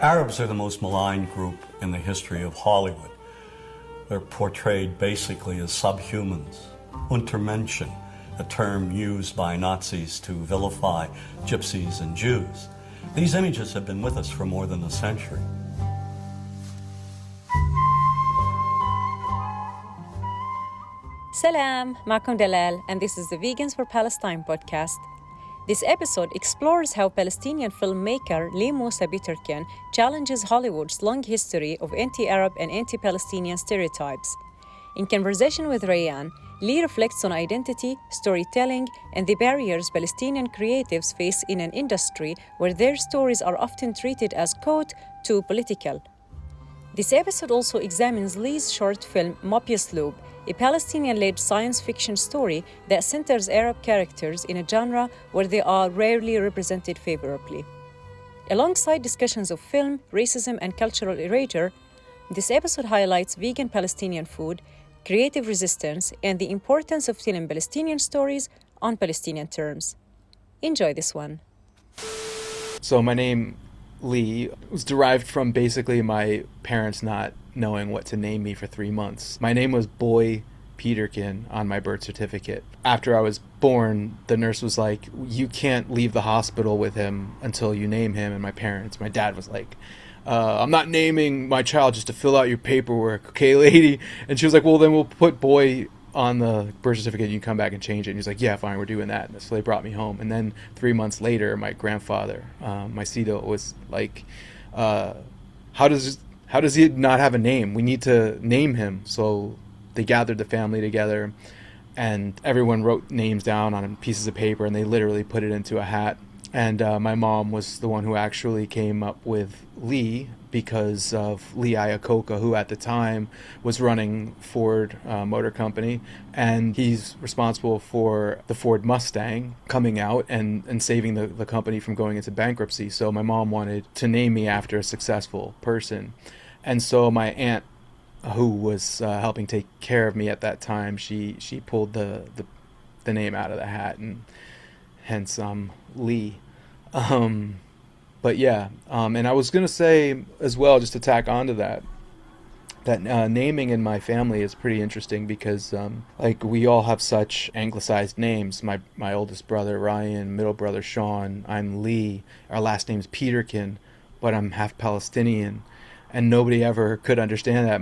Arabs are the most maligned group in the history of Hollywood. They're portrayed basically as subhumans. Untermenschen, a term used by Nazis to vilify gypsies and Jews. These images have been with us for more than a century. Salam, معكم Dalal, and this is the Vegans for Palestine podcast. This episode explores how Palestinian filmmaker Mosa-Peterkin challenges Hollywood's long history of anti-Arab and anti-Palestinian stereotypes. In conversation with Rayan, Lee reflects on identity, storytelling, and the barriers Palestinian creatives face in an industry where their stories are often treated as quote, too political. This episode also examines Lee's short film Mobius Loop, a Palestinian-led science fiction story that centers Arab characters in a genre where they are rarely represented favorably. Alongside discussions of film, racism, and cultural erasure, this episode highlights vegan Palestinian food, creative resistance, and the importance of telling Palestinian stories on Palestinian terms. Enjoy this one. So my name, Lee, was derived from basically my parents not knowing what to name me for 3 months. My name was Boy Peterkin on my birth certificate. After I was born, the nurse was like, you can't leave the hospital with him until you name him. And my dad was like, I'm not naming my child just to fill out your paperwork, okay, lady? And she was like, well, then we'll put Boy on the birth certificate, you can come back and change it. And he's like, yeah, fine, we're doing that. And so they brought me home. And then 3 months later, my grandfather, my Sido, was like, how does he not have a name? We need to name him. So they gathered the family together and everyone wrote names down on pieces of paper and they literally put it into a hat. And my mom was the one who actually came up with Lee because of Lee Iacocca, who at the time was running Ford Motor Company. And he's responsible for the Ford Mustang coming out and saving the company from going into bankruptcy. So my mom wanted to name me after a successful person. And so my aunt, who was helping take care of me at that time, she pulled the name out of the hat, and hence Lee. But yeah, and I was gonna say as well, just to tack onto that naming in my family is pretty interesting because like we all have such anglicized names. My oldest brother Ryan, middle brother Sean, I'm Lee. Our last name's Peterkin, but I'm half Palestinian. And nobody ever could understand that.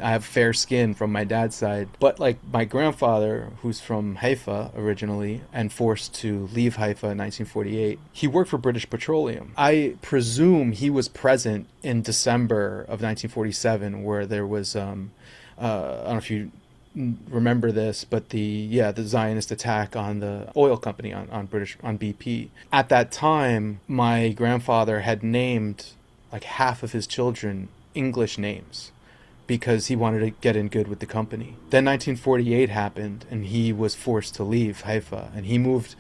I have fair skin from my dad's side. But like my grandfather, who's from Haifa originally and forced to leave Haifa in 1948, he worked for British Petroleum. I presume he was present in December of 1947 where there was, I don't know if you remember this, but the Zionist attack on the oil company on BP. At that time, my grandfather had named like half of his children English names because he wanted to get in good with the company. Then 1948 happened and he was forced to leave Haifa and he moved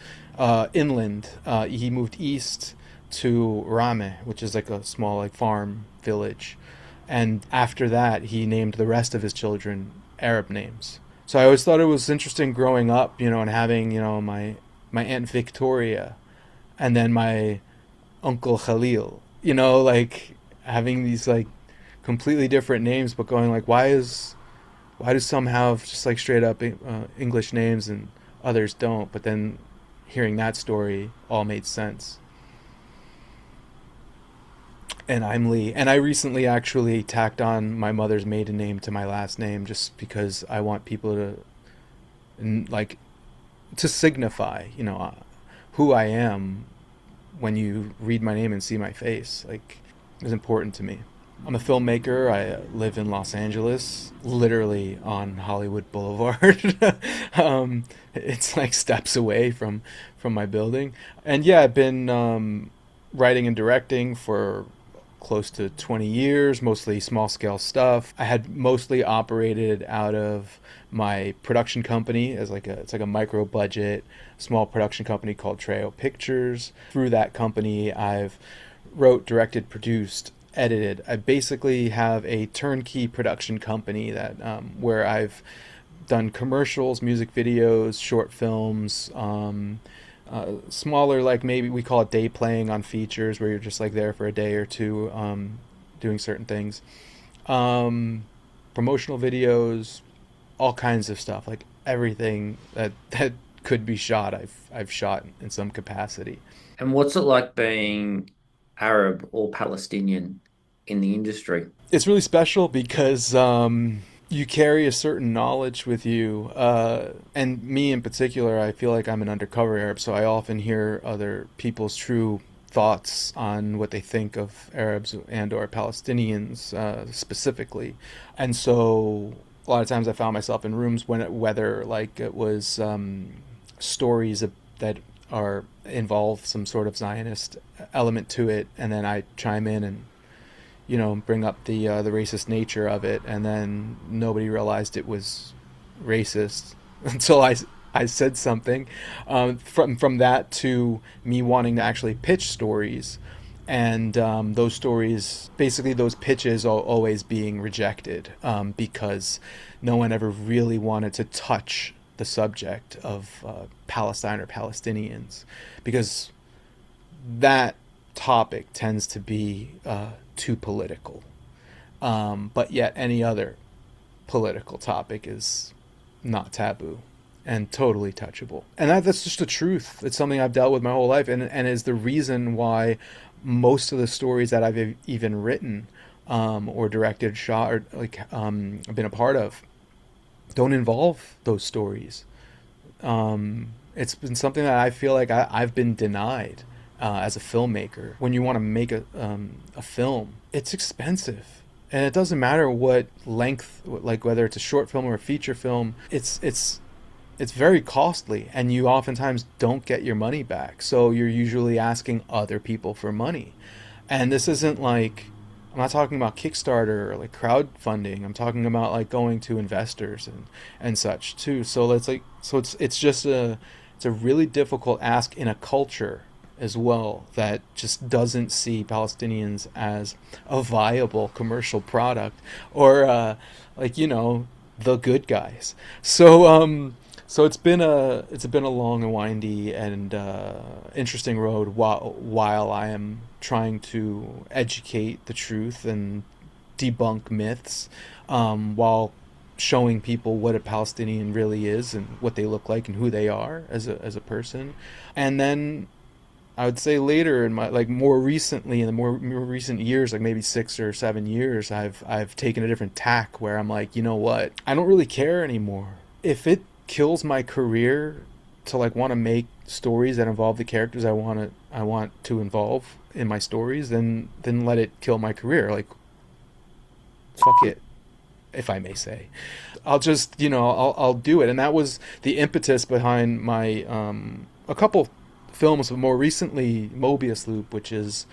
inland. He moved east to Rameh, which is like a small like farm village. And after that, he named the rest of his children Arab names. So I always thought it was interesting growing up, and having, my Aunt Victoria and then my Uncle Khalil, like having these like completely different names, but going like, why do some have just like straight up English names and others don't? But then hearing that story all made sense. And I'm Lee. And I recently actually tacked on my mother's maiden name to my last name just because I want people to signify, who I am when you read my name and see my face. Like, it's important to me. I'm a filmmaker. I live in Los Angeles, literally on Hollywood Boulevard. It's like steps away from my building. And yeah, I've been writing and directing for close to 20 years, mostly small scale stuff. I had mostly operated out of my production company as it's like a micro budget small production company called Treo Pictures. Through that company, I've wrote, directed, produced, edited. I basically have a turnkey production company that where I've done commercials, music videos, short films, Smaller, like maybe we call it day playing on features, where you're just like there for a day or two, doing certain things. Promotional videos, all kinds of stuff, like everything that could be shot, I've shot in some capacity. And what's it like being Arab or Palestinian in the industry? It's really special because you carry a certain knowledge with you, and me in particular, I feel like I'm an undercover Arab, so I often hear other people's true thoughts on what they think of Arabs and or Palestinians specifically. And so a lot of times I found myself in rooms whether like it was stories that are involve some sort of Zionist element to it, and then I chime in and bring up the racist nature of it, and then nobody realized it was racist until I said something. From that to me wanting to actually pitch stories, and those stories, basically those pitches always being rejected because no one ever really wanted to touch the subject of Palestine or Palestinians, because that topic tends to be too political. But yet any other political topic is not taboo and totally touchable. And that's just the truth. It's something I've dealt with my whole life, and is the reason why most of the stories that I've even written or directed, shot, or been a part of don't involve those stories. It's been something that I feel like I've been denied as a filmmaker. When you want to make a film, it's expensive, and it doesn't matter what length, like whether it's a short film or a feature film. It's very costly, and you oftentimes don't get your money back. So you're usually asking other people for money, and this isn't like, I'm not talking about Kickstarter or like crowdfunding. I'm talking about like going to investors and such too. So it's just it's a really difficult ask in a culture as well that just doesn't see Palestinians as a viable commercial product, or the good guys. So it's been a long and windy and interesting road while I am trying to educate the truth and debunk myths, while showing people what a Palestinian really is and what they look like and who they are as a person. And then I would say later in my, more recently, in the more recent years, like maybe 6 or 7 years, I've taken a different tack where I'm like, you know what? I don't really care anymore. If it kills my career to want to make stories that involve the characters I want to involve in my stories, then let it kill my career. Fuck it, if I may say. I'll just, I'll do it. And that was the impetus behind my a couple films, but more recently Mobius Loop, which is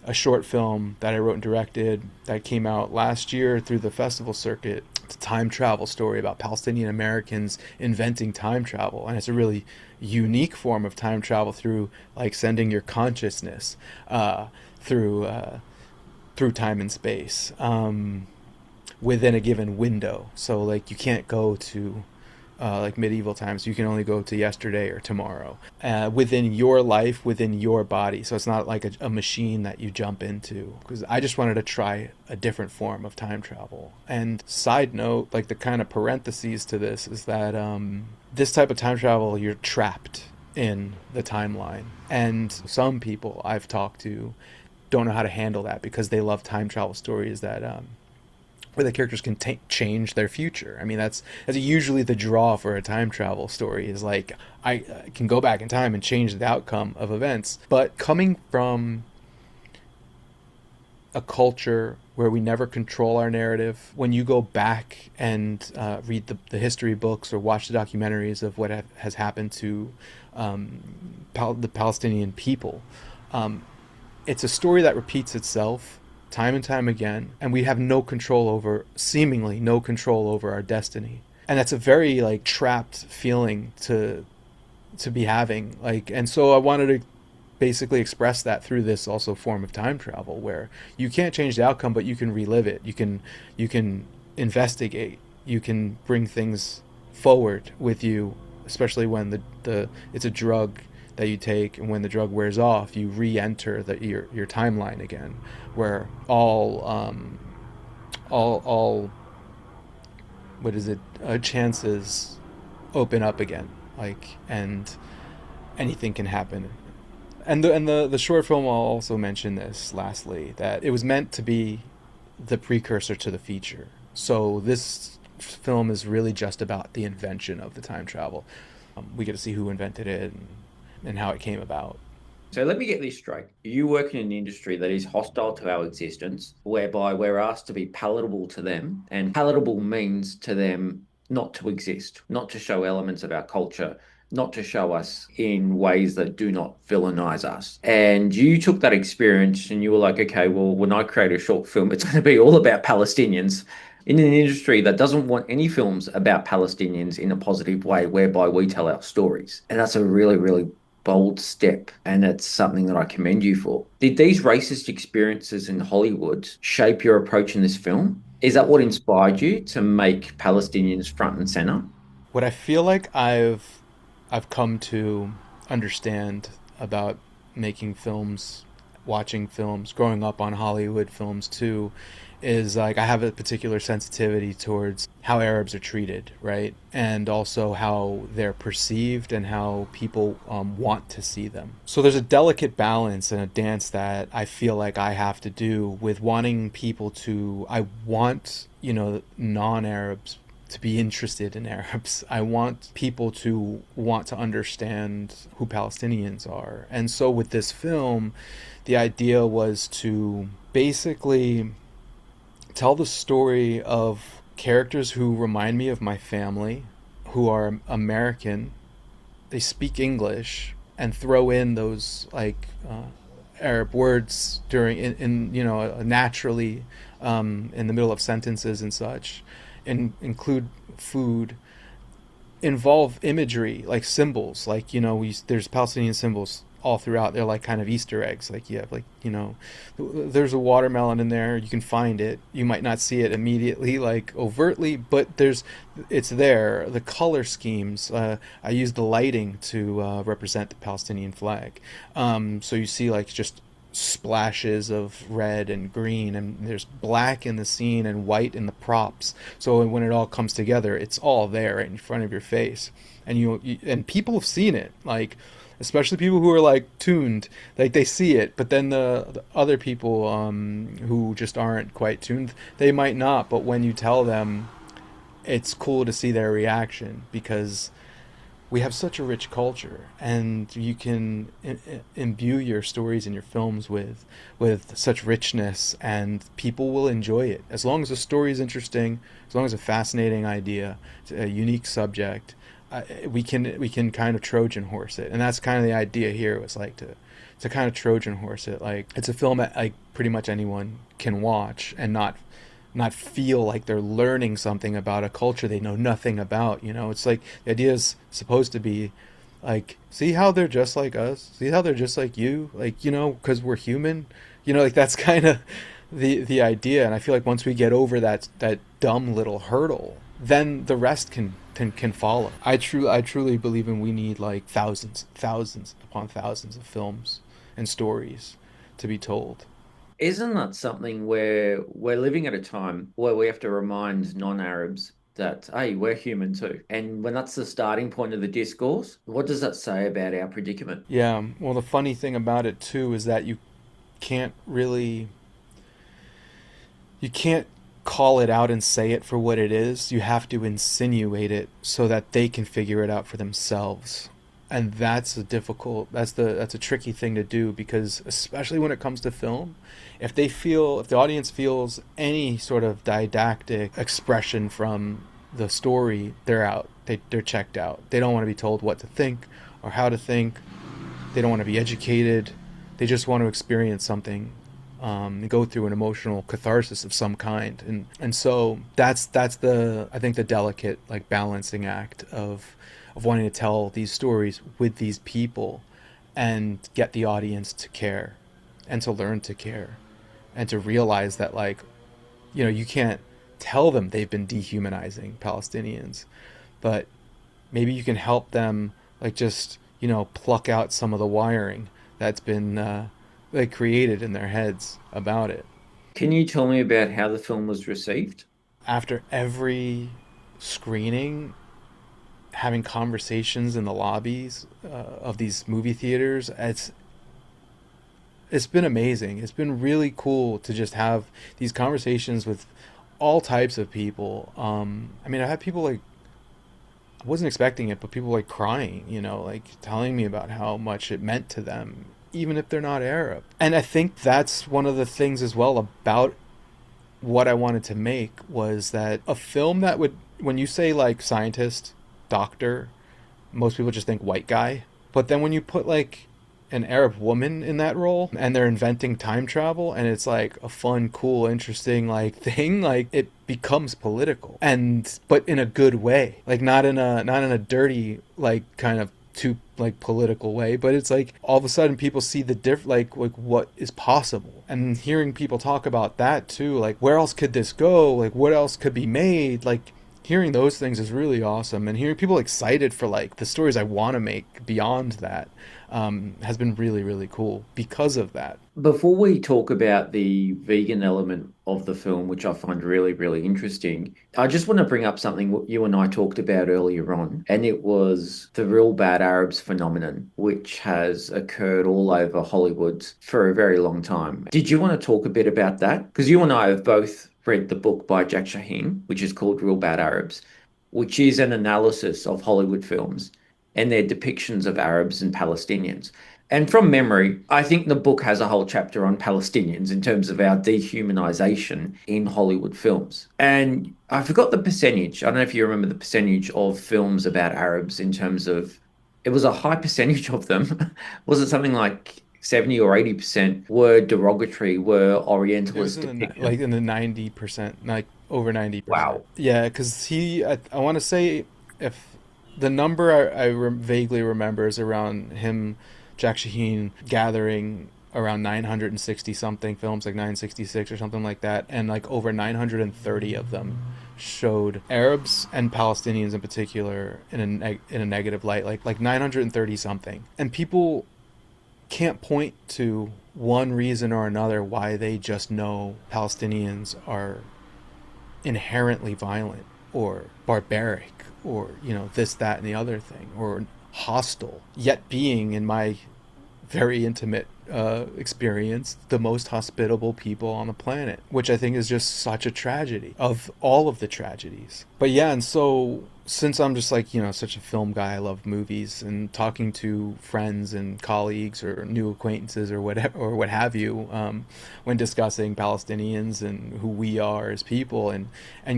a short film that I wrote and directed that came out last year through the festival circuit. It's a time travel story about Palestinian Americans inventing time travel, and it's a really unique form of time travel through sending your consciousness through time and space within a given window. So you can't go to medieval times. You can only go to yesterday or tomorrow within your life, within your body. So it's not like a machine that you jump into, because I just wanted to try a different form of time travel. And side note, the kind of parentheses to this is that this type of time travel, you're trapped in the timeline. And some people I've talked to don't know how to handle that, because they love time travel stories that where the characters can change their future. I mean, that's usually the draw for a time travel story, is I can go back in time and change the outcome of events. But coming from a culture where we never control our narrative, when you go back and read the history books or watch the documentaries of what has happened to the Palestinian people, it's a story that repeats itself time and time again, and we have seemingly no control over our destiny. And that's a very trapped feeling to be having. And so I wanted to basically express that through this also form of time travel, where you can't change the outcome, but you can relive it. You can investigate. You can bring things forward with you, especially when it's a drug that you take, and when the drug wears off, you re-enter your timeline again, where all what is it, chances open up again, like, and anything can happen. And the short film, I'll also mention this lastly, that it was meant to be the precursor to the feature. So this film is really just about the invention of the time travel. We get to see who invented it and how it came about. So let me get this straight. You work in an industry that is hostile to our existence, whereby we're asked to be palatable to them, and palatable means to them not to exist, not to show elements of our culture, not to show us in ways that do not villainize us. And you took that experience and you were like, okay, well, when I create a short film, it's going to be all about Palestinians in an industry that doesn't want any films about Palestinians in a positive way, whereby we tell our stories. And that's a really, really bold step, and it's something that I commend you for. Did these racist experiences in Hollywood shape your approach in this film? Is that what inspired you to make Palestinians front and center? What I feel like I've come to understand about making films, watching films, growing up on Hollywood films too, is like I have a particular sensitivity towards how Arabs are treated, right? And also how they're perceived and how people want to see them. So there's a delicate balance and a dance that I feel like I have to do with wanting people to, I want, non-Arabs to be interested in Arabs. I want people to want to understand who Palestinians are. And so with this film, the idea was to basically tell the story of characters who remind me of my family, who are American, they speak English, and throw in those Arab words during naturally in the middle of sentences and such, and include food, involve imagery like symbols, there's Palestinian symbols all throughout. They're like kind of Easter eggs. Like you have there's a watermelon in there. You can find it. You might not see it immediately, like overtly, but it's there. The color schemes. I use the lighting to represent the Palestinian flag. So you see just splashes of red and green, and there's black in the scene and white in the props. So when it all comes together, it's all there right in front of your face, and and people have seen it, especially people who are tuned, they see it, but then the other people who just aren't quite tuned, they might not. But when you tell them, it's cool to see their reaction, because we have such a rich culture, and you can imbue your stories and your films with such richness, and people will enjoy it as long as the story is interesting, as long as it's a fascinating idea, it's a unique subject. We can kind of Trojan horse it, and that's kind of the idea here. Was to kind of Trojan horse it. It's a film that pretty much anyone can watch and not feel like they're learning something about a culture they know nothing about. It's the idea is supposed to be see how they're just like us, see how they're just like you, because we're human. That's kind of the idea. And I feel like once we get over that dumb little hurdle, then the rest can follow. I truly believe we need thousands upon thousands of films and stories to be told. Isn't that something where we're living at a time where we have to remind non-Arabs that, hey, we're human too? And when that's the starting point of the discourse, what does that say about our predicament? Yeah, well, the funny thing about it too is that you can't call it out and say it for what it is. You have to insinuate it so that they can figure it out for themselves. And that's a tricky thing to do, because especially when it comes to film, if the audience feels any sort of didactic expression from the story, they're out. They're checked out. They don't want to be told what to think or how to think. They don't want to be educated. They just want to experience something, go through an emotional catharsis of some kind. And so that's I think the delicate balancing act of wanting to tell these stories with these people and get the audience to care and to learn to care and to realize that you can't tell them they've been dehumanizing Palestinians, but maybe you can help them just pluck out some of the wiring that's been like created in their heads about it. Can you tell me about how the film was received? After every screening, having conversations in the lobbies of these movie theaters, it's been amazing. It's been really cool to just have these conversations with all types of people. I mean, I had people like, I wasn't expecting it, but people like crying, like telling me about how much it meant to them, even if they're not Arab. And I think that's one of the things as well about what I wanted to make, was that a film that would, when you say like scientist, doctor, most people just think white guy. But then when you put like an Arab woman in that role and they're inventing time travel and it's like a fun, cool, interesting like thing, like it becomes political, and but in a good way, like not in a dirty like kind of too like political way, but it's like all of a sudden people see the like what is possible, and hearing people talk about that too, like where else could this go, like what else could be made, like hearing those things is really awesome, and hearing people excited for like the stories I want to make beyond that has been really, really cool because of that. Before we talk about the vegan element of the film, which I find really, really interesting, I just want to bring up something you and I talked about earlier on, and it was the real bad Arabs phenomenon, which has occurred all over Hollywood for a very long time. Did you want to talk a bit about that? Because you and I have both read the book by Jack Shaheen, which is called Real Bad Arabs, which is an analysis of Hollywood films and their depictions of Arabs and Palestinians. And from memory, I think the book has a whole chapter on Palestinians in terms of our dehumanization in Hollywood films. And I forgot the percentage. I don't know if you remember the percentage of films about Arabs in terms of, it was a high percentage of them. Was it something like 70 or 80% were derogatory, were Orientalist depictions? Like in the 90%, like over 90%. Wow. Yeah, because I want to say, if the number vaguely remember is around him, Jack Shaheen, gathering around 960 something films, like 966 or something like that, and like over 930 of them showed Arabs and Palestinians in particular in a negative light, like 930 something. And people can't point to one reason or another why they just know Palestinians are inherently violent or barbaric or this, that, and the other thing, or hostile, yet being, in my very intimate experience, the most hospitable people on the planet, which I think is just such a tragedy of all of the tragedies. But yeah, and so since I'm just like, such a film guy, I love movies, and talking to friends and colleagues or new acquaintances or whatever, or what have you, when discussing Palestinians and who we are as people, and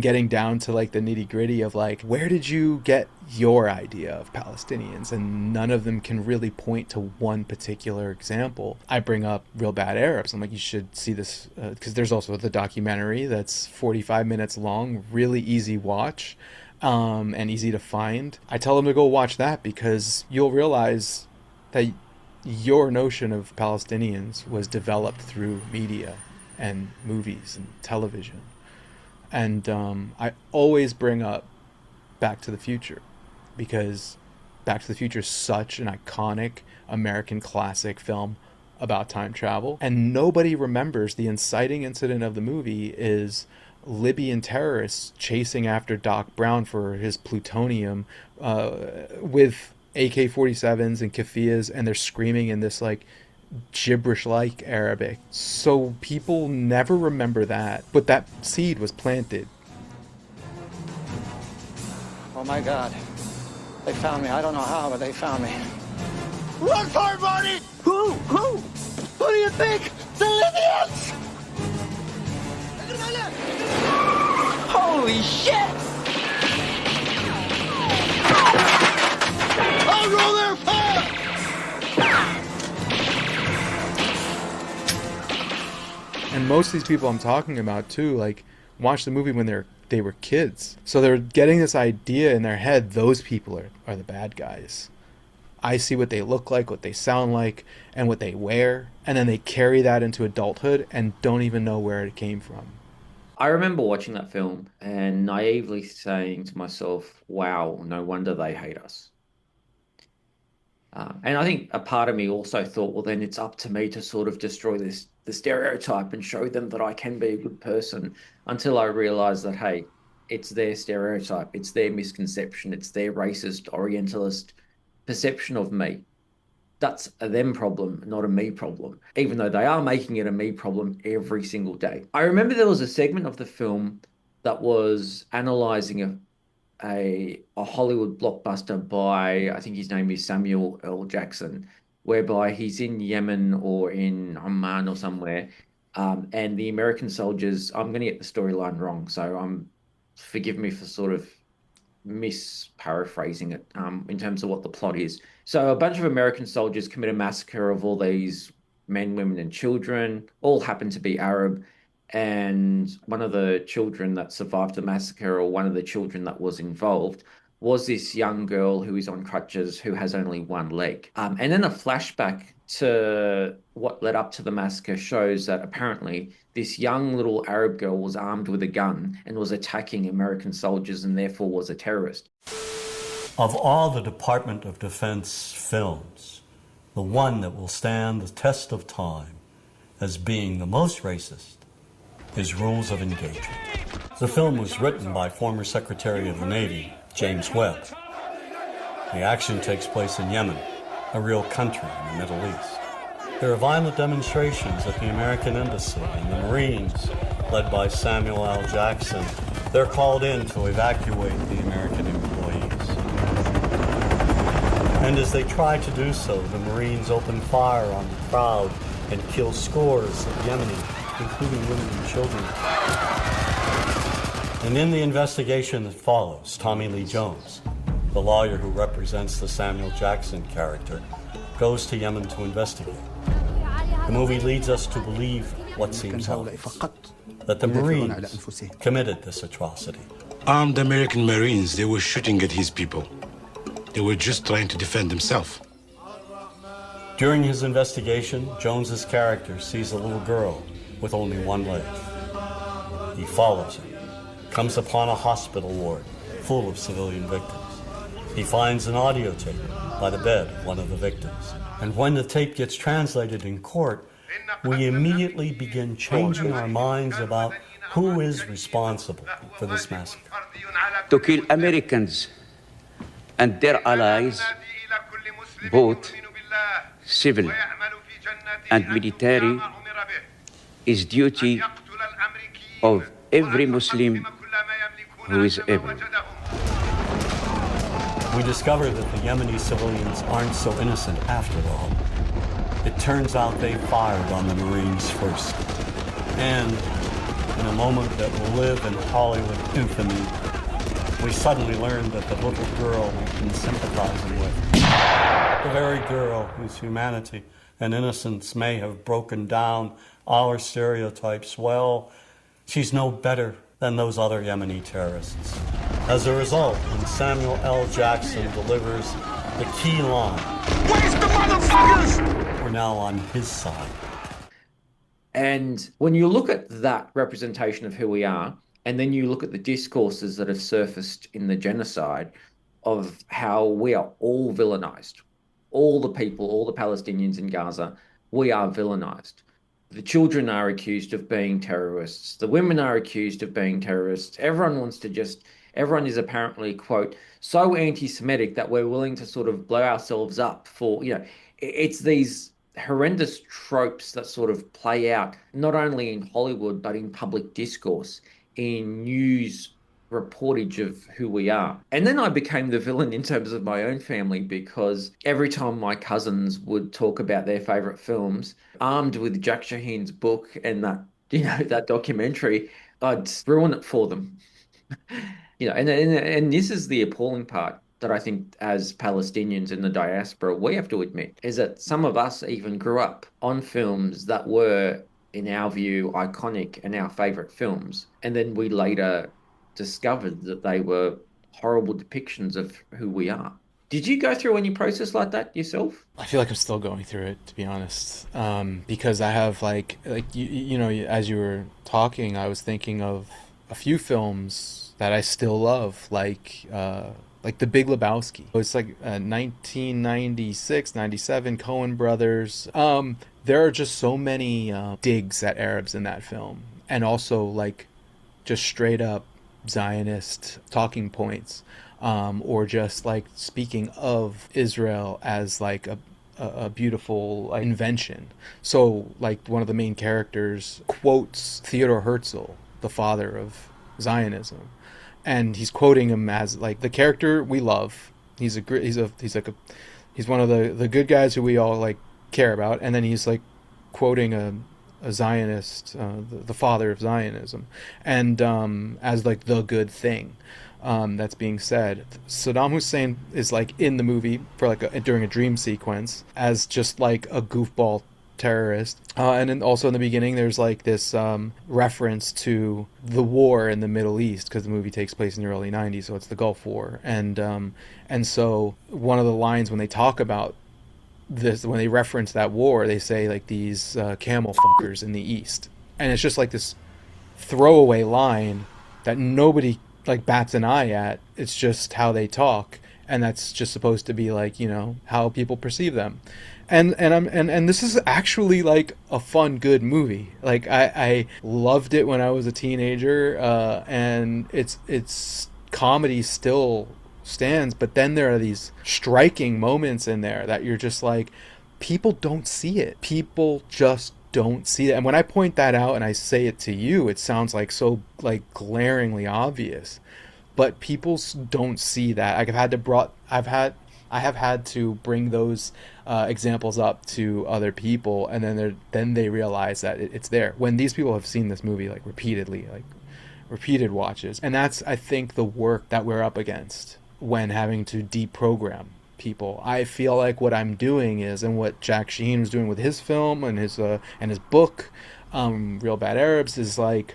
getting down to like the nitty gritty of like, where did you get your idea of Palestinians? And none of them can really point to one particular example. I bring up Real Bad Arabs. I'm like, you should see this, because there's also the documentary that's 45 minutes long, really easy watch. And easy to find. I tell them to go watch that, because you'll realize that your notion of Palestinians was developed through media and movies and television. And I always bring up Back to the Future, because Back to the Future is such an iconic American classic film about time travel, and nobody remembers the inciting incident of the movie is Libyan terrorists chasing after Doc Brown for his plutonium with AK-47s and keffiyehs, and they're screaming in this like gibberish-like Arabic. So people never remember that, but that seed was planted. Oh my God. They found me. I don't know how, but they found me. Run for it, Marty! Who? Who do you think? The Libyans! Holy shit! I'll roll their fire! And most of these people I'm talking about too, like, watched the movie when they were kids. So they're getting this idea in their head, those people are the bad guys. I see what they look like, what they sound like, and what they wear, and then they carry that into adulthood and don't even know where it came from. I remember watching that film and naively saying to myself, wow, no wonder they hate us. And I think a part of me also thought, well, then it's up to me to sort of destroy the stereotype and show them that I can be a good person, until I realized that, hey, it's their stereotype, it's their misconception, it's their racist, Orientalist perception of me. That's a them problem, not a me problem, even though they are making it a me problem every single day. I remember there was a segment of the film that was analyzing a Hollywood blockbuster by, I think his name is Samuel L. Jackson, whereby he's in Yemen or in Oman or somewhere, and the American soldiers, I'm going to get the storyline wrong, so forgive me for sort of paraphrasing it in terms of what the plot is. So a bunch of American soldiers commit a massacre of all these men, women, and children, all happen to be Arab. And one of the children that survived the massacre, or one of the children that was involved, was this young girl who is on crutches, who has only one leg. And then a flashback to what led up to the massacre shows that apparently this young little Arab girl was armed with a gun and was attacking American soldiers and therefore was a terrorist. Of all the Department of Defense films, the one that will stand the test of time as being the most racist is Rules of Engagement. The film was written by former Secretary of the Navy, James Webb. The action takes place in Yemen, a real country in the Middle East. There are violent demonstrations at the American Embassy, and the Marines, led by Samuel L. Jackson, they're called in to evacuate the American employees. And as they try to do so, the Marines open fire on the crowd and kill scores of Yemenis, including women and children. And in the investigation that follows, Tommy Lee Jones, the lawyer who represents the Samuel Jackson character, goes to Yemen to investigate. The movie leads us to believe what seems obvious, that the Marines committed this atrocity. Armed American Marines, they were shooting at his people. They were just trying to defend themselves. During his investigation, Jones's character sees a little girl with only one leg. He follows her, comes upon a hospital ward full of civilian victims. He finds an audio tape by the bed of one of the victims. And when the tape gets translated in court, we immediately begin changing our minds about who is responsible for this massacre. To kill Americans and their allies, both civil and military, is duty of every Muslim who is able. We discover that the Yemeni civilians aren't so innocent after all. It turns out they fired on the Marines first. And in a moment that will live in Hollywood infamy, we suddenly learn that the little girl we've been sympathizing with, the very girl whose humanity and innocence may have broken down our stereotypes, well, she's no better than those other Yemeni terrorists. As a result, when Samuel L. Jackson delivers the key line, "Where's the motherfuckers?" we're now on his side. And when you look at that representation of who we are, and then you look at the discourses that have surfaced in the genocide of how we are all villainized, all the people, all the Palestinians in Gaza, we are villainized. The children are accused of being terrorists. The women are accused of being terrorists. Everyone is apparently, quote, so anti-Semitic that we're willing to sort of blow ourselves up for, it's these horrendous tropes that sort of play out, not only in Hollywood, but in public discourse, in news reportage of who we are. And then I became the villain in terms of my own family, because every time my cousins would talk about their favorite films, armed with Jack Shaheen's book and that documentary, I'd ruin it for them. And this is the appalling part that I think as Palestinians in the diaspora, we have to admit, is that some of us even grew up on films that were, in our view, iconic and our favorite films. And then we later discovered that they were horrible depictions of who we are. Did you go through any process like that yourself? I feel like I'm still going through it, to be honest, because I have as you were talking, I was thinking of a few films that I still love, like like The Big Lebowski. It's like 1996, 97, Coen Brothers. There are just so many digs at Arabs in that film, and also like just straight up Zionist talking points, or just like speaking of Israel as like a beautiful like, invention. So like one of the main characters quotes Theodor Herzl, the father of Zionism, and he's quoting him as like the character we love. He's one of the good guys who we all like care about, and then he's like quoting a Zionist, the father of Zionism, and as like the good thing that's being said. Saddam Hussein is like in the movie for like during a dream sequence as just like a goofball terrorist, and then also in the beginning there's like this reference to the war in the Middle East, because the movie takes place in the early 90s, so it's the Gulf War, and so one of the lines when they talk about this, when they reference that war, they say like these camel fuckers in the East, and it's just like this throwaway line that nobody like bats an eye at. It's just how they talk, and that's just supposed to be like, you know, how people perceive them. And this is actually like a fun, good movie. Like I loved it when I was a teenager, and it's comedy still stands, but then there are these striking moments in there that you're just like, people don't see it. People just don't see it. And when I point that out and I say it to you, it sounds like so like glaringly obvious, but people don't see that. Like I have had to bring those examples up to other people, and then they realize that it's there when these people have seen this movie like repeatedly, like repeated watches. And that's, I think, the work that we're up against when having to deprogram people. I feel like what I'm doing is, and what Jack Sheen was doing with his film and his book, Real Bad Arabs, is like,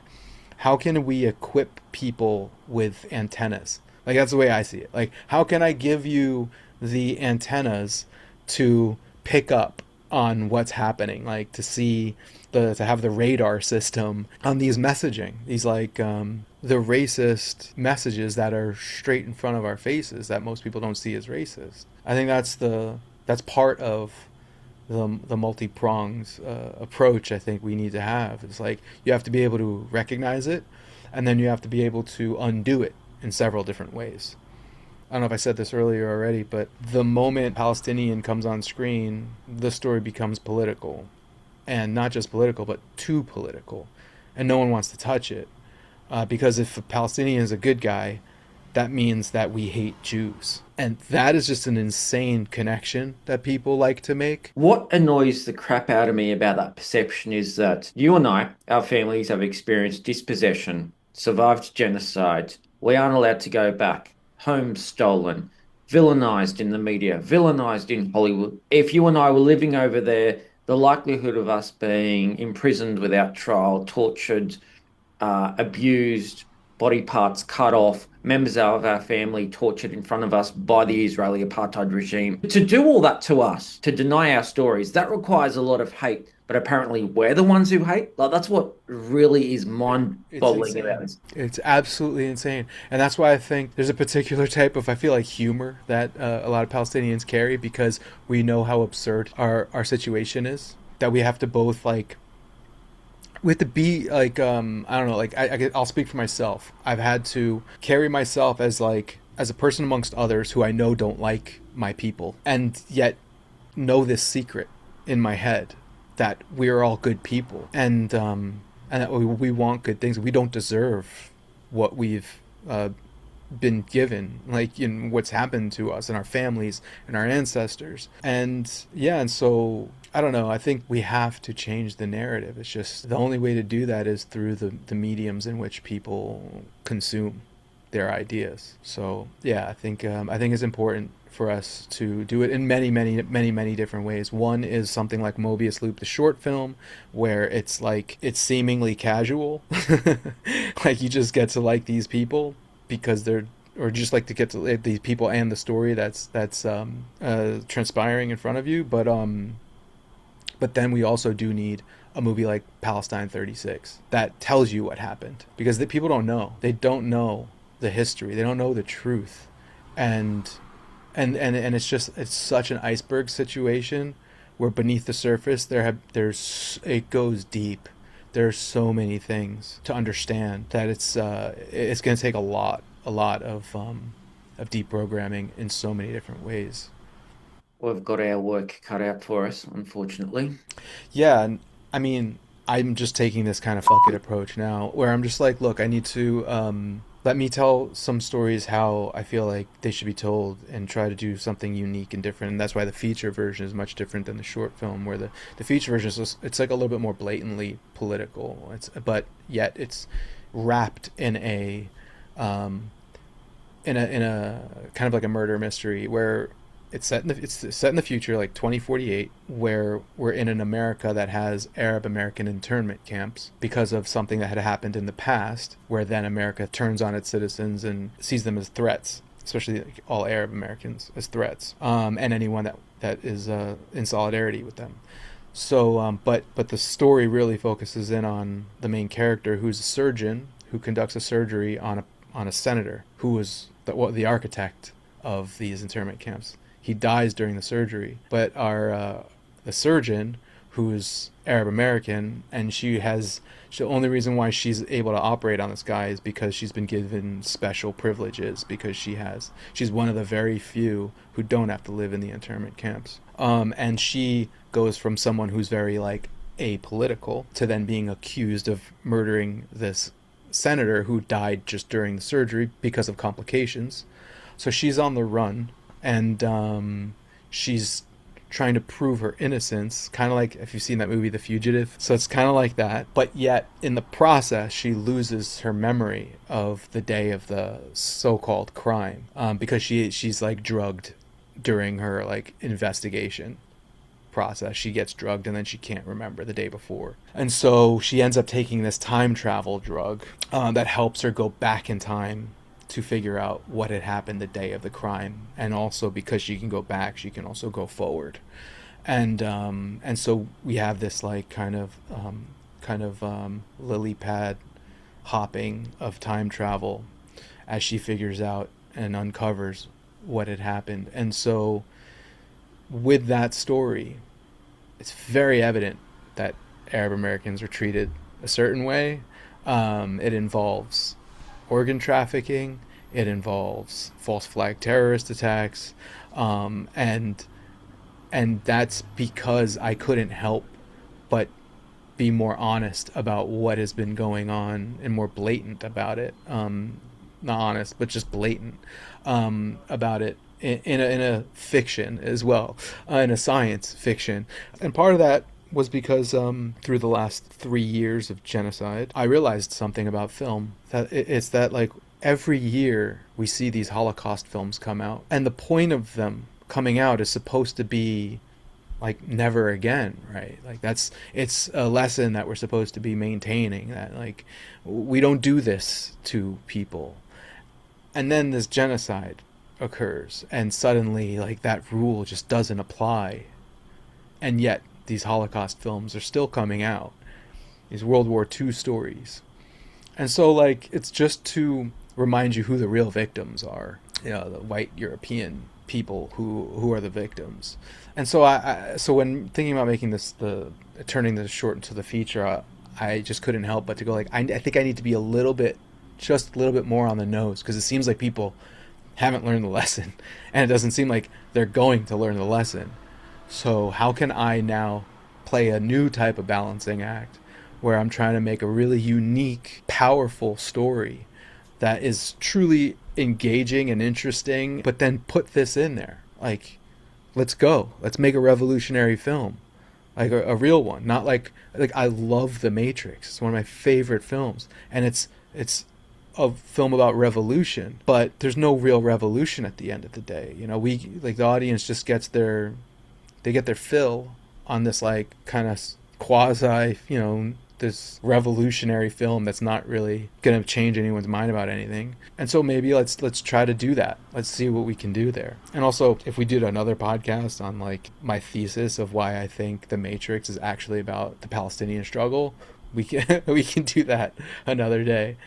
how can we equip people with antennas? Like, that's the way I see it. Like, how can I give you the antennas to pick up on what's happening, like to see to have the radar system on these messaging, these like the racist messages that are straight in front of our faces that most people don't see as racist. I think that's part of the multi-pronged approach I think we need to have. It's like you have to be able to recognize it, and then you have to be able to undo it in several different ways. I don't know if I said this earlier already, but the moment Palestinian comes on screen, the story becomes political. And not just political, but too political. And no one wants to touch it. Because if a Palestinian is a good guy, that means that we hate Jews. And that is just an insane connection that people like to make. What annoys the crap out of me about that perception is that you and I, our families, have experienced dispossession, survived genocide. We aren't allowed to go back. Homes stolen, villainized in the media, villainized in Hollywood. If you and I were living over there, the likelihood of us being imprisoned without trial, tortured, abused, body parts cut off, members of our family tortured in front of us by the Israeli apartheid regime. To do all that to us, to deny our stories, that requires a lot of hate. But apparently we're the ones who hate. Like, that's what really is mind-boggling about this. It's absolutely insane. And that's why I think there's a particular type of, I feel like, humor that a lot of Palestinians carry, because we know how absurd our situation is. That we have to both, like, we have to be, like, I don't know, like, I'll speak for myself. I've had to carry myself as, like, as a person amongst others who I know don't like my people, and yet know this secret in my head, that we're all good people, and that we want good things. We don't deserve what we've been given, like, in what's happened to us and our families and our ancestors. And yeah, and so I don't know, I think we have to change the narrative. It's just the only way to do that is through the mediums in which people consume their ideas. So yeah, I think it's important for us to do it in many different ways. One is something like Mobius Loop, the short film, where it's like, it's seemingly casual. Like, you just get to like these people because they're, or just like to get to like these people and the story that's transpiring in front of you. But then we also do need a movie like Palestine 36 that tells you what happened, because the people don't know. They don't know the history. They don't know the truth. and it's such an iceberg situation where beneath the surface it goes deep. There's so many things to understand that it's going to take a lot of deprogramming in so many different ways. We've got our work cut out for us, unfortunately. Yeah, and I mean, I'm just taking this kind of fuck it approach now, where I'm just like, look, I need to let me tell some stories how I feel like they should be told, and try to do something unique and different. And that's why the feature version is much different than the short film, where the feature version is it's like a little bit more blatantly political. But yet it's wrapped in a kind of like a murder mystery, where it's set in the future, like 2048, where we're in an America that has Arab American internment camps because of something that had happened in the past, where then America turns on its citizens and sees them as threats, especially like all Arab Americans as threats, and anyone that is in solidarity with them. So, but the story really focuses in on the main character, who's a surgeon who conducts a surgery on a senator who was the architect of these internment camps. He dies during the surgery, but the surgeon, who is Arab American, and the only reason why she's able to operate on this guy is because she's been given special privileges, because she's one of the very few who don't have to live in the internment camps. And she goes from someone who's very like apolitical to then being accused of murdering this senator who died just during the surgery because of complications. So she's on the run, and she's trying to prove her innocence, kind of like if you've seen that movie The Fugitive. So it's kind of like that, but yet in the process she loses her memory of the day of the so-called crime, because she's like drugged during her like investigation process. She gets drugged and then she can't remember the day before, and so she ends up taking this time travel drug that helps her go back in time to figure out what had happened the day of the crime. And also because she can go back, she can also go forward. And so we have this like kind of lily pad hopping of time travel as she figures out and uncovers what had happened. And so with that story, it's very evident that Arab Americans are treated a certain way. It involves organ trafficking, it involves false flag terrorist attacks, and that's because I couldn't help but be more honest about what has been going on, and more blatant about it, not honest but just blatant about it in a fiction as well, in a science fiction. And part of that was because through the last 3 years of genocide, I realized something about film. That it's that like every year we see these Holocaust films come out, and the point of them coming out is supposed to be like never again, right? Like it's a lesson that we're supposed to be maintaining, that like we don't do this to people. And then this genocide occurs, and suddenly like that rule just doesn't apply, and yet these Holocaust films are still coming out, these World War II stories. And so like it's just to remind you who the real victims are, the white European people who are the victims. And so so when thinking about making turning this short into the feature, I just couldn't help but to go like, I think I need to be just a little bit more on the nose, because it seems like people haven't learned the lesson, and it doesn't seem like they're going to learn the lesson. So how can I now play a new type of balancing act, where I'm trying to make a really unique, powerful story that is truly engaging and interesting, but then put this in there, like, let's make a revolutionary film, like a real one, not like I love The Matrix. It's one of my favorite films, and it's a film about revolution, but there's no real revolution at the end of the day. We like the audience just gets their fill on this like kind of quasi, this revolutionary film that's not really going to change anyone's mind about anything. And so maybe let's try to do that. Let's see what we can do there. And also, if we did another podcast on like my thesis of why I think The Matrix is actually about the Palestinian struggle, we can do that another day.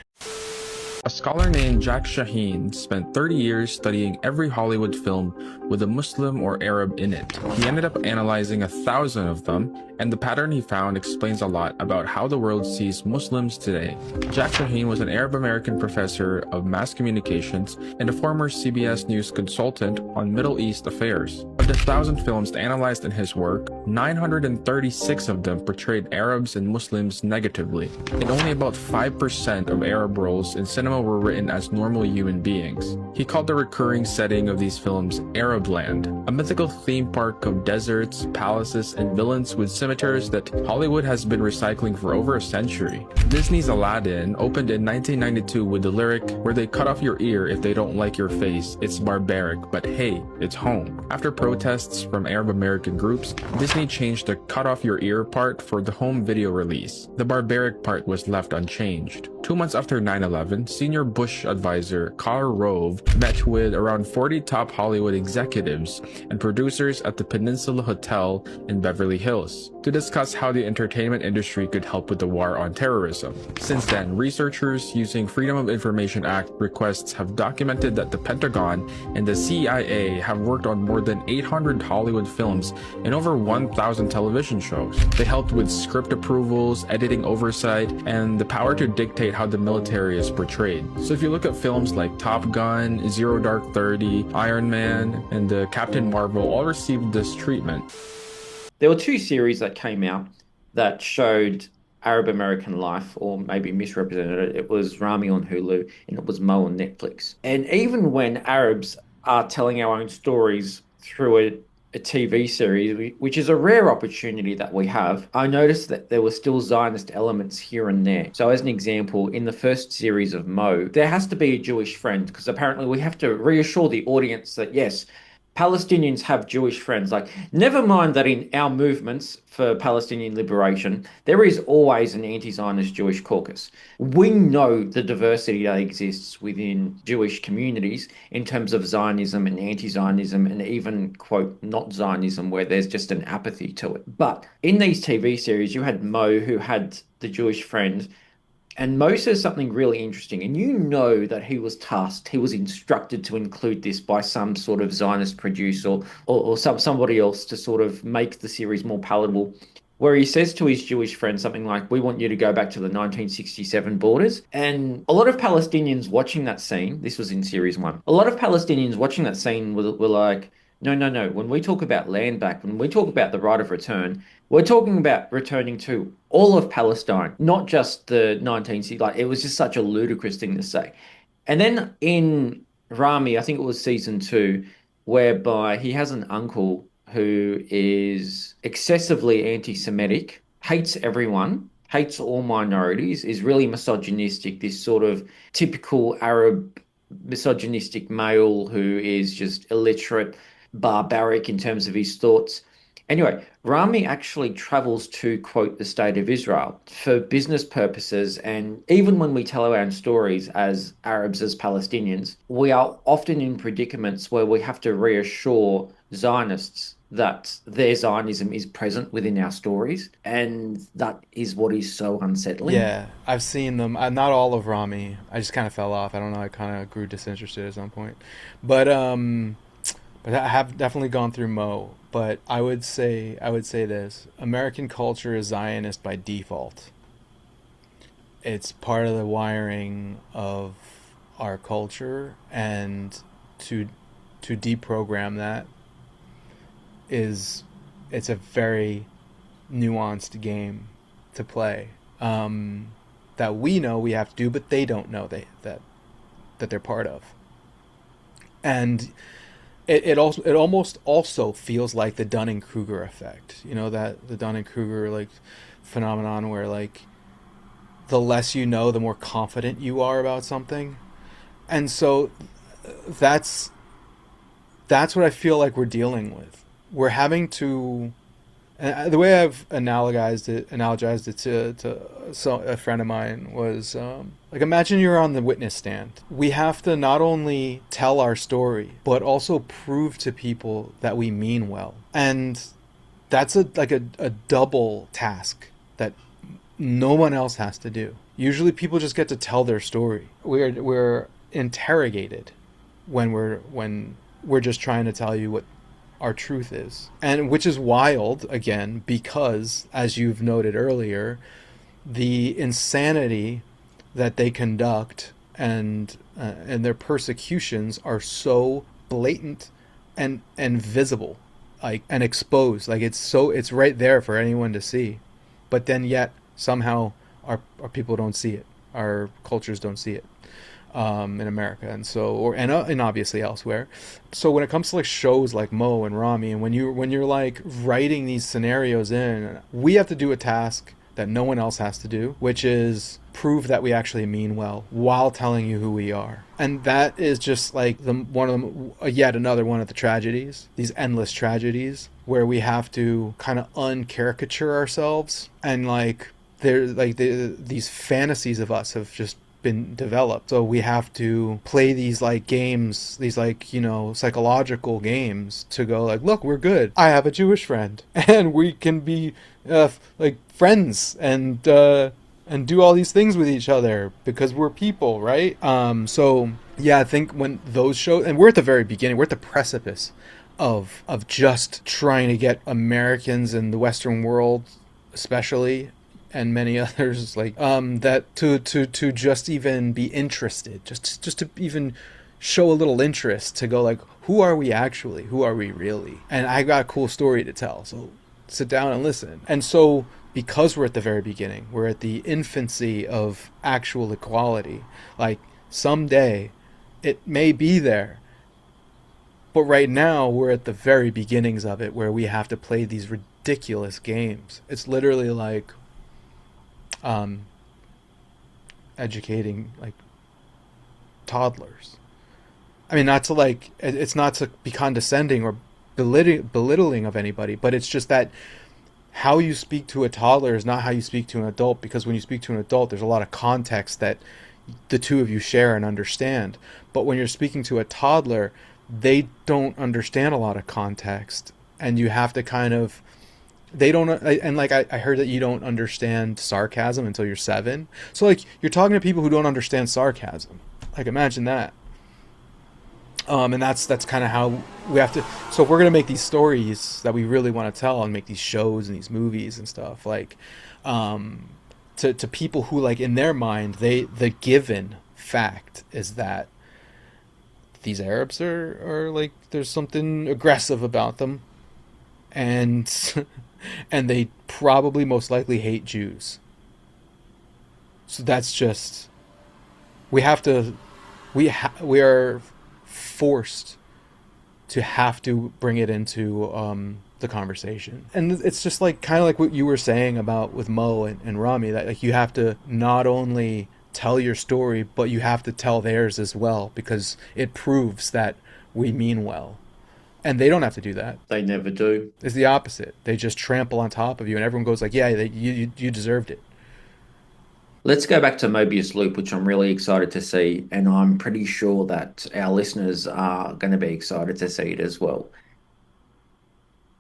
A scholar named Jack Shaheen spent 30 years studying every Hollywood film with a Muslim or Arab in it. He ended up analyzing 1,000 of them, and the pattern he found explains a lot about how the world sees Muslims today. Jack Shaheen was an Arab-American professor of mass communications and a former CBS News consultant on Middle East affairs. Of the 1,000 films analyzed in his work, 936 of them portrayed Arabs and Muslims negatively, and only about 5% of Arab roles in cinema were written as normal human beings. He called the recurring setting of these films Arab Land, a mythical theme park of deserts, palaces, and villains with scimitars that Hollywood has been recycling for over a century. Disney's Aladdin opened in 1992 with the lyric, "Where they cut off your ear if they don't like your face, it's barbaric, but hey, it's home." After protests from Arab American groups, Disney changed the cut off your ear part for the home video release. The barbaric part was left unchanged. 2 months after 9/11, senior Bush advisor Karl Rove met with around 40 top Hollywood executives and producers at the Peninsula Hotel in Beverly Hills to discuss how the entertainment industry could help with the war on terrorism. Since then, researchers using Freedom of Information Act requests have documented that the Pentagon and the CIA have worked on more than 800 Hollywood films and over 1,000 television shows. They helped with script approvals, editing oversight, and the power to dictate how the military is portrayed. So if you look at films like Top Gun, Zero Dark 30, Iron Man, and Captain Marvel all received this treatment. There were two series that came out that showed Arab American life, or maybe misrepresented it. It was Rami on Hulu and it was Mo on Netflix. And even when Arabs are telling our own stories through a TV series, which is a rare opportunity that we have, I noticed that there were still Zionist elements here and there. So as an example, in the first series of Mo, there has to be a Jewish friend, because apparently we have to reassure the audience that yes, Palestinians have Jewish friends. Like, never mind that in our movements for Palestinian liberation, there is always an anti-Zionist Jewish caucus. We know the diversity that exists within Jewish communities in terms of Zionism and anti-Zionism and even, quote, not Zionism, where there's just an apathy to it. But in these TV series, you had Mo, who had the Jewish friend, and Mo says something really interesting, and you know that he was tasked, he was instructed to include this by some sort of Zionist producer or somebody else to sort of make the series more palatable, where he says to his Jewish friend something like, "We want you to go back to the 1967 borders." And a lot of Palestinians watching that scene, this was in series 1, a lot of Palestinians watching that scene were like, no. When we talk about land back, when we talk about the right of return, we're talking about returning to all of Palestine, not just the 1960s. Like, it was just such a ludicrous thing to say. And then in Rami, I think it was season 2, whereby he has an uncle who is excessively anti-Semitic, hates everyone, hates all minorities, is really misogynistic, this sort of typical Arab misogynistic male who is just illiterate, barbaric in terms of his thoughts. Anyway, Rami actually travels to, quote, the state of Israel for business purposes. And even when we tell our own stories as Arabs, as Palestinians, we are often in predicaments where we have to reassure Zionists that their Zionism is present within our stories. And that is what is so unsettling. Yeah, I've seen them. Not all of Rami. I just kind of fell off. I don't know. I kind of grew disinterested at some point. But I have definitely gone through Mo. But I would say this: American culture is Zionist by default. It's part of the wiring of our culture, and to deprogram that it's a very nuanced game to play that we know we have to do, but they don't know that they're part of. And It almost also feels like the Dunning-Kruger effect, that the Dunning-Kruger like phenomenon where like the less you know, the more confident you are about something, and so that's what I feel like we're dealing with. We're having to, and the way I've analogized it to a friend of mine was like, imagine you're on the witness stand. We have to not only tell our story, but also prove to people that we mean well. And that's a double task that no one else has to do. Usually people just get to tell their story. We're interrogated when we're just trying to tell you what our truth is. And which is wild, again, because, as you've noted earlier, the insanity that they conduct and their persecutions are so blatant and visible, like, and exposed. Like, it's right there for anyone to see. But then yet somehow our people don't see it. Our cultures don't see it in America, and so and obviously elsewhere. So when it comes to like shows like Mo and Rami, and when you're like writing these scenarios in, we have to do a task that no one else has to do, which is prove that we actually mean well while telling you who we are. And that is just like yet another one of the tragedies, these endless tragedies, where we have to kind of uncaricature ourselves, and like these fantasies of us have just been developed. So we have to play these like games, these like, you know, psychological games to go like, look, we're good. I have a Jewish friend and we can be like friends and do all these things with each other because we're people, right? So yeah, I think when those shows, and we're at the very beginning, we're at the precipice of just trying to get Americans in the Western world, especially, and many others like that to just even be interested, just to even show a little interest, to go like, who are we actually? Who are we really? And I got a cool story to tell, so sit down and listen. And so because we're at the very beginning, we're at the infancy of actual equality, like someday it may be there, but right now we're at the very beginnings of it, where we have to play these ridiculous games. It's literally like educating like toddlers. I mean, not to like, it's not to be condescending or belittling of anybody, but it's just that how you speak to a toddler is not how you speak to an adult, because when you speak to an adult, there's a lot of context that the two of you share and understand. But when you're speaking to a toddler, they don't understand a lot of context, and you have to kind of, they don't, and like I heard that you don't understand sarcasm until you're 7. So like you're talking to people who don't understand sarcasm. Like imagine that. And that's kind of how we have to. So if we're gonna make these stories that we really want to tell and make these shows and these movies and stuff, like to people who, like, in their mind, the given fact is that these Arabs are like, there's something aggressive about them, and and they probably most likely hate Jews. So that's just, we are forced to have to bring it into the conversation. And it's just like kind of like what you were saying about with Mo and Rami, that like you have to not only tell your story, but you have to tell theirs as well, because it proves that we mean well. And they don't have to do that. They never do. It's the opposite. They just trample on top of you, and everyone goes like, yeah, you deserved it. Let's go back to Mobius Loop, which I'm really excited to see, and I'm pretty sure that our listeners are going to be excited to see it as well.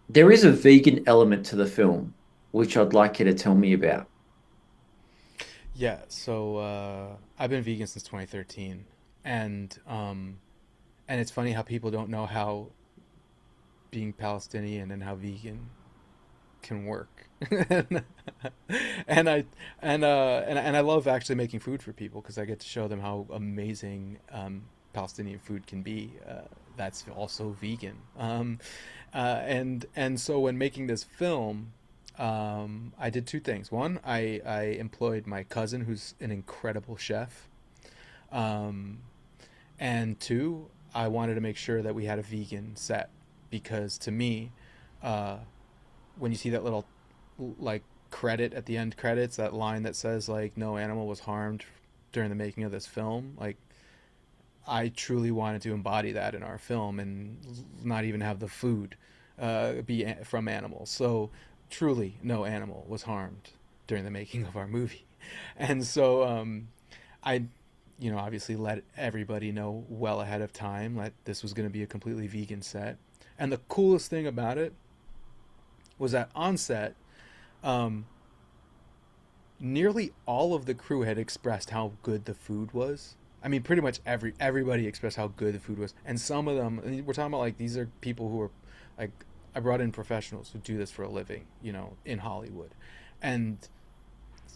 There is a vegan element to the film, which I'd like you to tell me about. Yeah, so I've been vegan since 2013, and it's funny how people don't know how being Palestinian and how vegan can work. and I love actually making food for people, because I get to show them how amazing Palestinian food can be. That's also vegan. And so when making this film, I did 2 things. One, I employed my cousin, who's an incredible chef. And 2, I wanted to make sure that we had a vegan set, because to me, when you see that little like credit at the end credits, that line that says like no animal was harmed during the making of this film, like I truly wanted to embody that in our film and not even have the food be from animals. So truly no animal was harmed during the making of our movie. And so I obviously let everybody know well ahead of time that this was going to be a completely vegan set. And the coolest thing about it was that on set, nearly all of the crew had expressed how good the food was. I mean, pretty much everybody expressed how good the food was, and some of them, and we're talking about like these are people who are like, I brought in professionals who do this for a living, you know, in Hollywood, and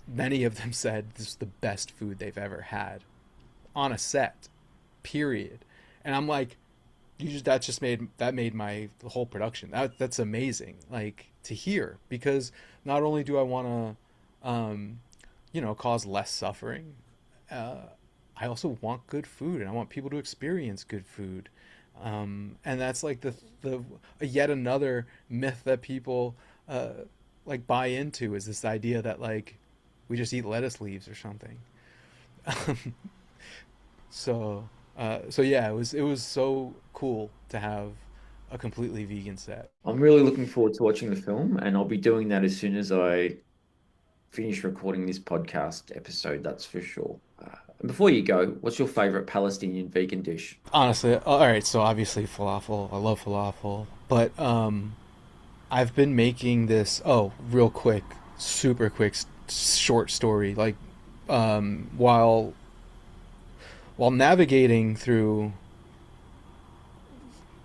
many of them said this is the best food they've ever had on a set, period. And I'm like, that made my whole production. That's amazing, like to hear, because not only do I want to, cause less suffering, I also want good food, and I want people to experience good food. And that's like the yet another myth that people like buy into, is this idea that like we just eat lettuce leaves or something. So yeah, it was so cool to have a completely vegan set. I'm really looking forward to watching the film, and I'll be doing that as soon as I finish recording this podcast episode, that's for sure. And before you go, what's your favorite Palestinian vegan dish? Honestly, all right, so obviously falafel. I love falafel, but I've been making this, real quick, super quick, short story, like while navigating through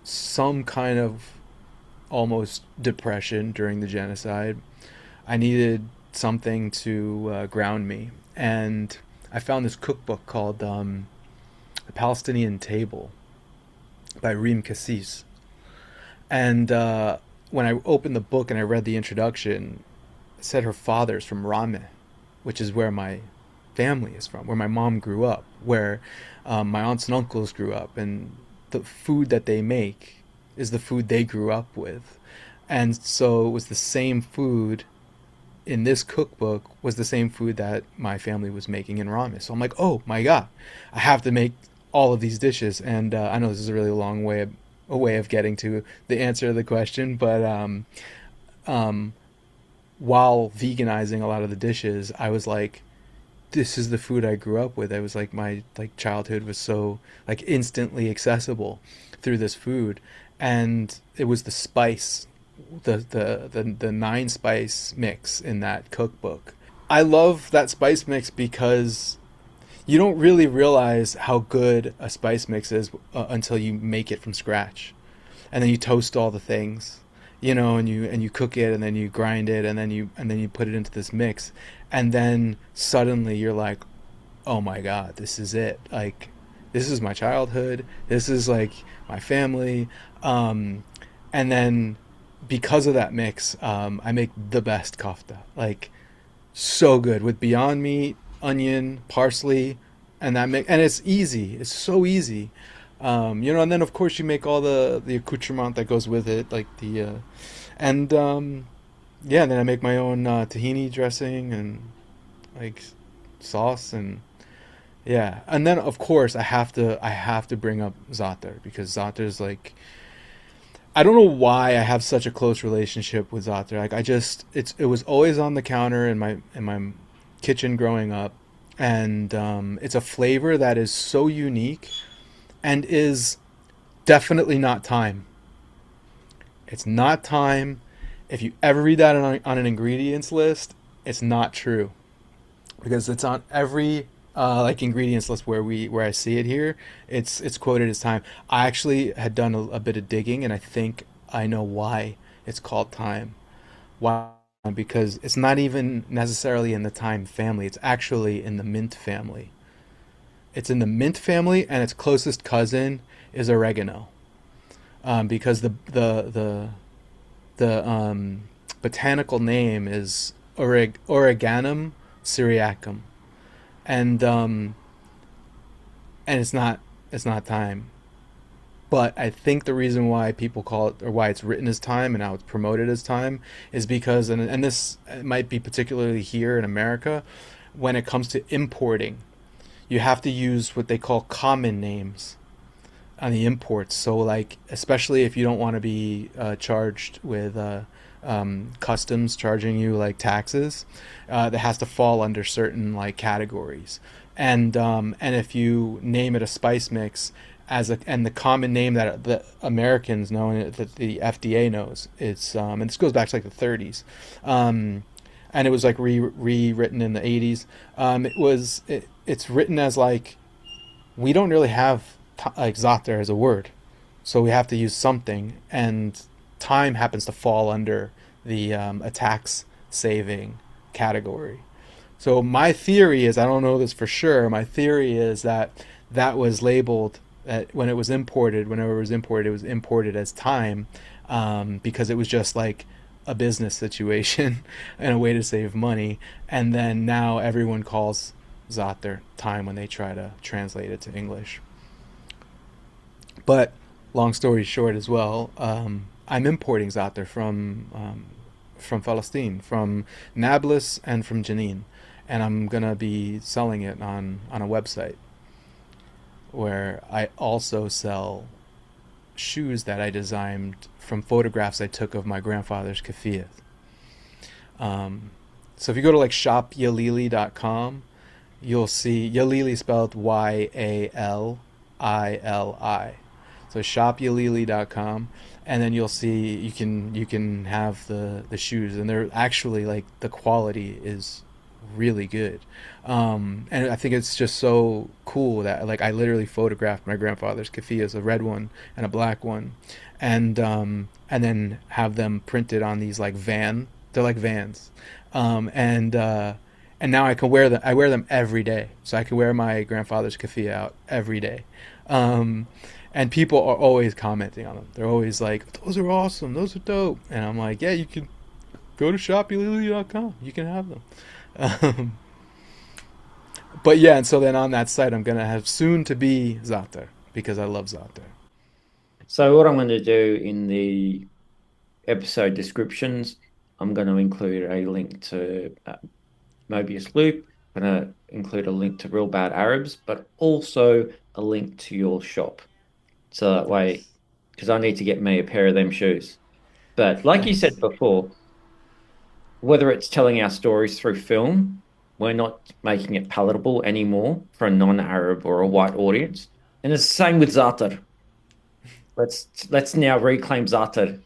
some kind of almost depression during the genocide, I needed something to ground me, and I found this cookbook called The Palestinian Table by Reem Kassis. And when I opened the book and I read the introduction, it said her father's from Rameh, which is where my family is from, where my mom grew up, where my aunts and uncles grew up, and the food that they make is the food they grew up with. And so it was the same food in this cookbook, was the same food that my family was making in Rameh. So I'm like, oh my God, I have to make all of these dishes. And I know this is a really long way of getting to the answer to the question, but while veganizing a lot of the dishes, I was like, this is the food I grew up with. I was like, my childhood was so like instantly accessible through this food. And it was the spice, the 9 spice mix in that cookbook. I love that spice mix because you don't really realize how good a spice mix is until you make it from scratch, and then you toast all the things, and you cook it, and then you grind it, and then you put it into this mix, and then suddenly you're like, oh my God, this is it. Like, this is my childhood. This is like my family. And then because of that mix, I make the best kofta, like so good, with Beyond Meat, onion, parsley, and that mix. And it's easy. It's so easy. And then of course you make all the accoutrement that goes with it, like and then I make my own tahini dressing and like sauce, and yeah. And then of course I have to bring up za'atar, because za'atar is like, I don't know why I have such a close relationship with za'atar. Like it was always on the counter in my kitchen growing up, and it's a flavor that is so unique and is definitely not thyme. It's not thyme. If you ever read that on an ingredients list, it's not true, because it's on every ingredients list where I see it here. It's quoted as thyme. I actually had done a bit of digging, and I think I know why it's called thyme. Why? Because it's not even necessarily in the thyme family. It's actually in the mint family. It's in the mint family, and its closest cousin is oregano. Because the botanical name is Oreganum syriacum, and it's not thyme. But I think the reason why people call it, or why it's written as thyme and how it's promoted as thyme, is because, and this might be particularly here in America, when it comes to importing, you have to use what they call common names on the imports. So like, especially if you don't want to be charged with customs charging you like taxes, that has to fall under certain like categories. And if you name it a spice mix and the common name that the Americans know and that the FDA knows, it's and this goes back to like the 30s. and it was like rewritten in the 80s. It's written as like, we don't really have like Zater as a word, so we have to use something, and time happens to fall under the attacks saving category. So my theory is, I don't know this for sure, my theory is that was labeled when it was imported, whenever it was imported as time, because it was just like a business situation and a way to save money. And then now everyone calls Zater time when they try to translate it to English. But long story short as well, I'm importing Zater from Palestine, from Nablus and from Jenin. And I'm going to be selling it on a website where I also sell shoes that I designed from photographs I took of my grandfather's kafiyah. So if you go to like shopyalili.com, you'll see Yalili spelled Yalili. So shopyalili.com, and then you'll see you can have the shoes, and they're actually like, the quality is really good, and I think it's just so cool that like I literally photographed my grandfather's kafiyahs, a red one and a black one, and then have them printed on these like they're like vans, and now I can wear them. I wear them every day, so I can wear my grandfather's kafiyah out every day, and people are always commenting on them. They're always like, "Those are awesome, those are dope," and I'm like, "Yeah, you can go to shopyalili.com, you can have them." But yeah, and so then on that site I'm gonna have soon to be Zater, because I love Zater. So what I'm going to do in the episode descriptions, I'm going to include a link to Mobius Loop. I'm going to include a link to Real Bad Arabs, but also a link to your shop. So that way, because I need to get me a pair of them shoes. But like you said before, whether it's telling our stories through film, we're not making it palatable anymore for a non-Arab or a white audience. And it's the same with Zater. Let's now reclaim Zater.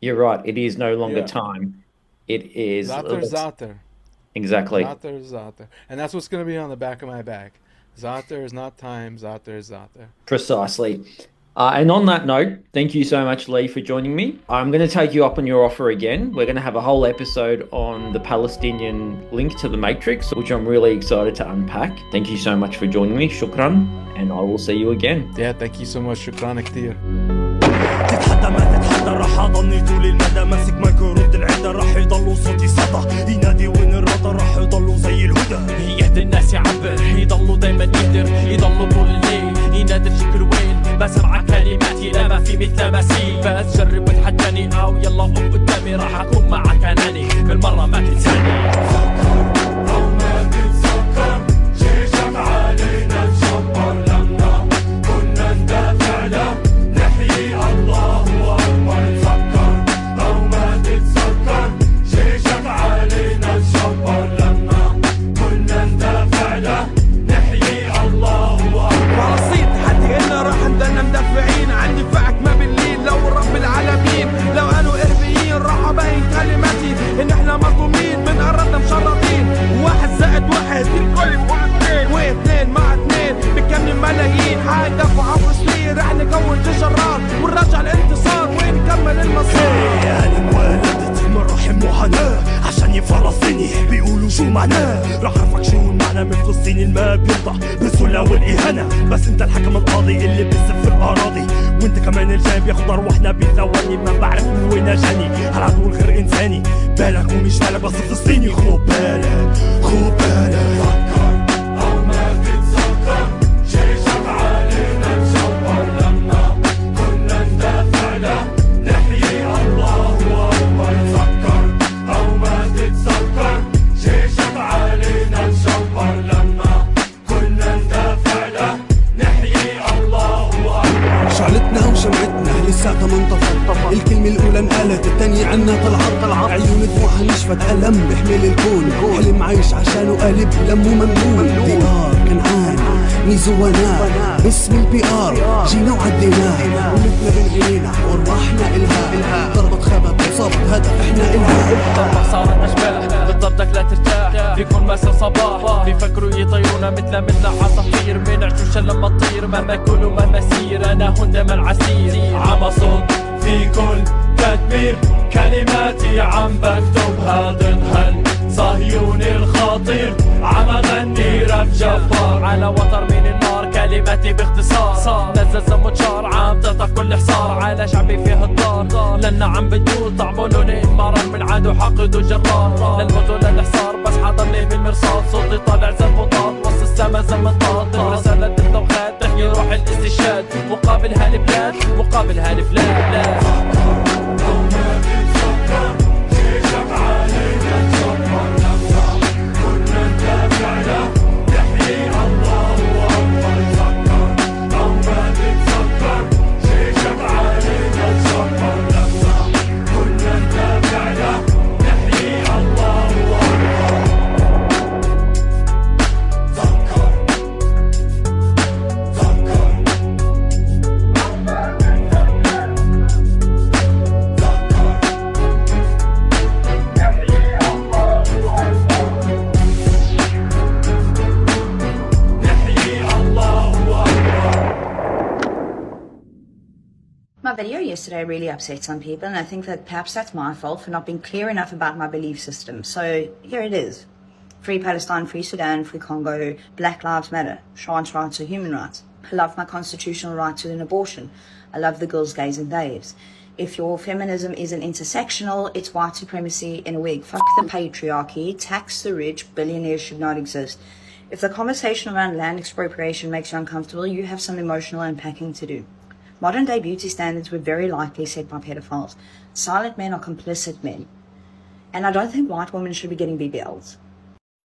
You're right. It is no longer time. It is Zater. Exactly. Zater. And that's what's going to be on the back of my bag. Zater is not time. Zater is Zater. Precisely. And on that note, thank you so much, Lee, for joining me. I'm going to take you up on your offer again. We're going to have a whole episode on the Palestinian link to the Matrix, which I'm really excited to unpack. Thank you so much for joining me. Shukran. And I will see you again. Yeah, thank you so much. Shukran كتير. تتحدى ما تتحدى راح اضلني طول المدى ماسك مايك ورد العدة راح يضلوا صوتي صدى ينادي وين الرضا راح يضلوا زي الهدى يهدي الناس يعبر يضلوا دايما يقدر يضلوا طول الليل ينادي الفكر وين ما سمع كلماتي لا ما في مثل مثيل بس جرب وتحداني او يلا قف قدامي راح اكون معك اناني بالمرة ما تنساني او ما تتسكر جيشك علينا تشبر لما كنا ندافع له نحيي الله اكبر تسكر او ما تتسكر جيشك علينا تشبر لما كنا ندافع له نحيي الله اكبر رصيد تحدي إلنا راح ندنا مدافعين عن دفاعك ما بالليل لو رب العالمين لو قالوا إرهابيين راح أبين كلماتي إن إحنا مظلومين من أرضنا مشرطين 1 زائد 1 الكل بيقول 2 واثنين مع 2 بكم ملايين حيدافعوا عن فلسطين راح نكون جيش الرار ونرجع الانتصار ونكمل المسار أنا انولدت من رحم معاناة عشان فلسطيني بيقولوا شو معناه راح أعرفك شو المعنى من فلسطين الما بيرضى بالذلة والإهانة بس انت الحكم القاضي اللي بيسف الأراضي وانت كمان الجاي بياخد أرواحنا بثواني ما بعرف من وين جاني هالعدو الغير إنساني بالك ومش بالك بس فلسطيني خد بالك خد بالك فكر أو ما تتذكر جيشك علينا تشبر لما كنا ندافع له نحيي الله أكبر تذكر أو ما تتذكر جيشك علينا تشبر لما كنا ندافع له نحيي الله أكبر شعلتنا وشمعتنا لساتها منطفت الكلمة الأولى انقالت الثانية عنا طلعت عيون دموعها نشفت ألم بحمل الكون حلم عايش عشانه قلب لمه ممنون ديار كنعان ميزو ونار باسم البي ار جينا وعديناه ومثل بنغنينا وارواحنا إلها ضربت خبط وصابت هدف احنا إلها ضربة صارت أشباه بالضبط لا ترتاح في كل مساء صباح بيفكروا يطيرونا مثل عصافير بنعجوش لما تطير مهما يكونوا مهما يصير أنا هون دايما عسير عم صوت في كل تدمير كلماتي عم بكتبها ضد صهيوني الخطير عم اغني راب جبار على وتر من النار كلماتي باختصار نزل زموتشار عم تقطع كل حصار على شعبي فيه الدار لنا عم بدور طعمولوني مرر من عدو حقد وجرار للموت ولا الحصار بس حضرني بالمرصاد صوتي طالع زي البطاط وسط السما زي المطاط رسالة التوخات تحيي روح الاستشهاد مقابل هالبلاد مقابل هالبلاد My video yesterday really upset some people, and I think that perhaps that's my fault for not being clear enough about my belief system. So here it is. Free Palestine, free Sudan, free Congo, Black Lives Matter, trans rights are human rights. I love my constitutional right to an abortion. I love the girls, gays and babes. If your feminism isn't intersectional, it's white supremacy in a wig. Fuck the patriarchy, tax the rich, billionaires should not exist. If the conversation around land expropriation makes you uncomfortable, you have some emotional unpacking to do. Modern day beauty standards were very likely set by pedophiles. Silent men are complicit men. And I don't think white women should be getting BBLs.